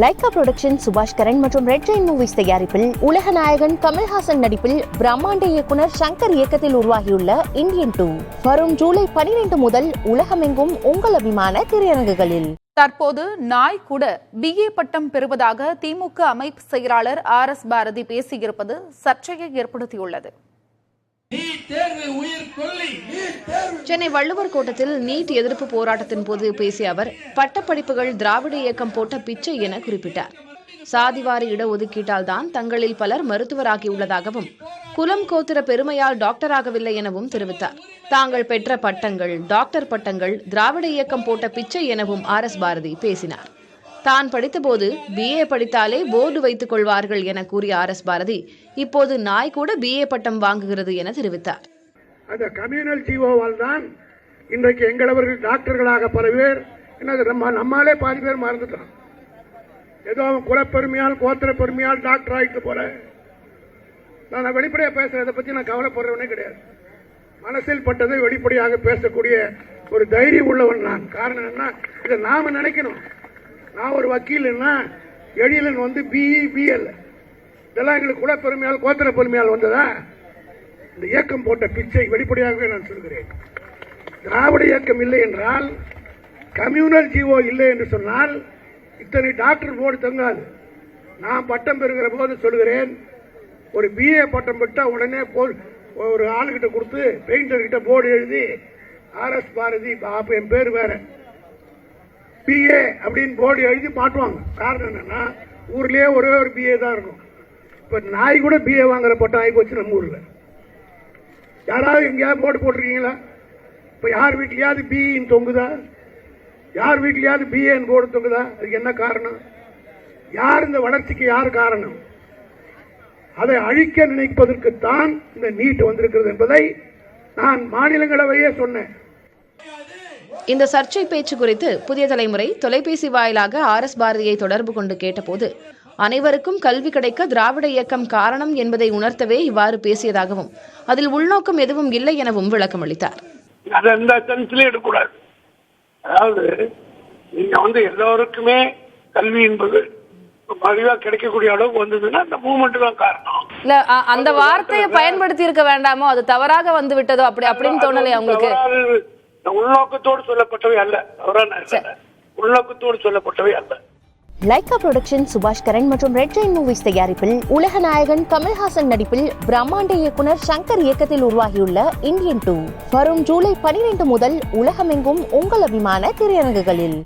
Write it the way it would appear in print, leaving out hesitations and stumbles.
Lyca production சுபாஷ் கரன் மற்றும் red Jain movies தயாரிப்பில் உலக நாயகன் கமல்ஹாசன் நடிப்பில் பிரம்மாண்ட இயக்குனர் சங்கர் இயக்கத்தில் உருவாகியுள்ள இந்தியன் 2 வரும் ஜூலை 12 முதல் உலகமெங்கும் உங்கள் அபிமான திரையரங்குகளில். தற்போது நாய் கூட BA பட்டம் பெறுவதாக திமுக அமைப்பு செயலாளர் RS பாரதி பேசியிருப்பது சர்ச்சையை ஏற்படுத்தியுள்ளது. சென்னை வள்ளுவர் கோட்டத்தில் நீட் எதிர்ப்பு போராட்டத்தின் போது பேசிய அவர் பட்டப்படிப்புகள் திராவிட இயக்கம் போட்ட பிச்சை என குறிப்பிட்டார். சாதிவாரி இடஒதுக்கீட்டால் தான் தங்களில் பலர் மருத்துவராகியுள்ளதாகவும் குலம் கோத்திர பெருமையால் டாக்டராகவில்லை எனவும் தெரிவித்தார். தாங்கள் பெற்ற பட்டங்கள் டாக்டர் பட்டங்கள் திராவிட இயக்கம் போட்ட பிச்சை எனவும் RS பாரதி பேசினார். தான் படித்தபோது BA படித்தாலே போர்டு வைத்துக் கொள்வார்கள் என கூறிய RS பாரதி இப்போது நாய் கூட BA பட்டம் வாங்குகிறது என தெரிவித்தார். அந்த கம்யூனல் ஜிஓவால் தான் இன்றைக்கு எங்களவர்கள் டாக்டர்களாக பல பேர் நம்மாலே பாதி பேர் மறந்துட்டோம். ஏதோ குலப்பெருமையால் கோத்திர பெருமையால் டாக்டர் ஆகிட்டு போல. நான் வெளிப்படையாக பேசுறதை பத்தி நான் கவலைப்படுறவனே கிடையாது. மனசில் பட்டதை வெளிப்படையாக பேசக்கூடிய ஒரு தைரியம் உள்ளவன் நான். காரணம் என்ன, இதை நாம நினைக்கணும். நான் ஒரு வக்கீல்னா எழிலன் BL இதெல்லாம் எங்களுக்கு கூட பெருமையால் கோத்திர பெருமையால் வந்ததா? இந்த இயக்கம் போட்ட பிச்சை வெளிப்படையாகவே நான் சொல்கிறேன். திராவிட இயக்கம் இல்லை என்றால், கம்யூனல் ஜிஓ இல்லை என்று சொன்னால் இத்தனை டாக்டர் போர்டு தங்காது. நான் பட்டம் பெறுகிற போது சொல்கிறேன், ஒரு BA பட்டம் பெற்றா உடனே ஒரு ஆளுகிட்ட கொடுத்து பெயிண்டர் கிட்ட போர்டு எழுதி RS பாரதி என் பேர் வேற BA அப்படின்னு போர்டு எழுதி மாட்டுவாங்க. காரணம் என்னன்னா ஊர்லயே ஒரே ஒரு BA தான் இருக்கும். இப்ப நாய் கூட BA வாங்குற பட்டம் ஆகி போச்சு நம்ம ஊர்ல. யாராவது எங்கேயாவது போர்டு போட்டிருக்கீங்களா? இப்ப யார் வீட்லயாவது BEன்னு தொங்குதா? யார் வீட்லயாவது BAன்னு போர்டு தொங்குதா? அதுக்கு என்ன காரணம்? யார் இந்த வளர்ச்சிக்கு யார் காரணம்? அதை அழிக்க நினைப்பதற்குத்தான் இந்த நீட் வந்திருக்கிறது என்பதை நான் மாநிலங்களவையே சொன்னேன். இந்த சர்ச்சை பேச்சு குறித்து புதிய தலைமுறை தொலைபேசி வாயிலாக RS பாரதியை தொடர்பு கொண்டு கேட்டபோது அனைவருக்கும் கல்வி கிடைக்க திராவிட இயக்கம் காரணம் என்பதை உணர்த்தவே இவ்வாறு பேசியதாகவும் அதில் உள்நோக்கம் எதுவும் இல்லை எனவும் விளக்கம் அளித்தார். அதாவது நீங்க எல்லோருக்குமே கல்வி என்பது மலிவா கிடைக்கக்கூடிய அளவுக்கு வந்ததுன்னா அந்த மூவ்மெண்ட் தான் காரணம். இல்ல அந்த வார்த்தையை பயன்படுத்தி இருக்க வேண்டாமோ, அது தவறாக வந்து விட்டதோ அப்படின்னு தோணலை உங்களுக்கு? உள்நோக்கத்தோடு சொல்லப்பட்டவை அல்ல, உள்நோக்கத்தோடு சொல்லப்பட்டவை அல்ல. லைகா புரொடக்ஷன் சுபாஷ் கரன் மற்றும் ரெட் ஜெயின் மூவிஸ் தயாரிப்பில் உலக நாயகன் கமல்ஹாசன் நடிப்பில் பிரம்மாண்ட இயக்குனர் சங்கர் இயக்கத்தில் உருவாகியுள்ள இந்தியன் 2 வரும் ஜூலை 12 முதல் உலகமெங்கும் உங்கள் அபிமான திரையரங்குகளில்.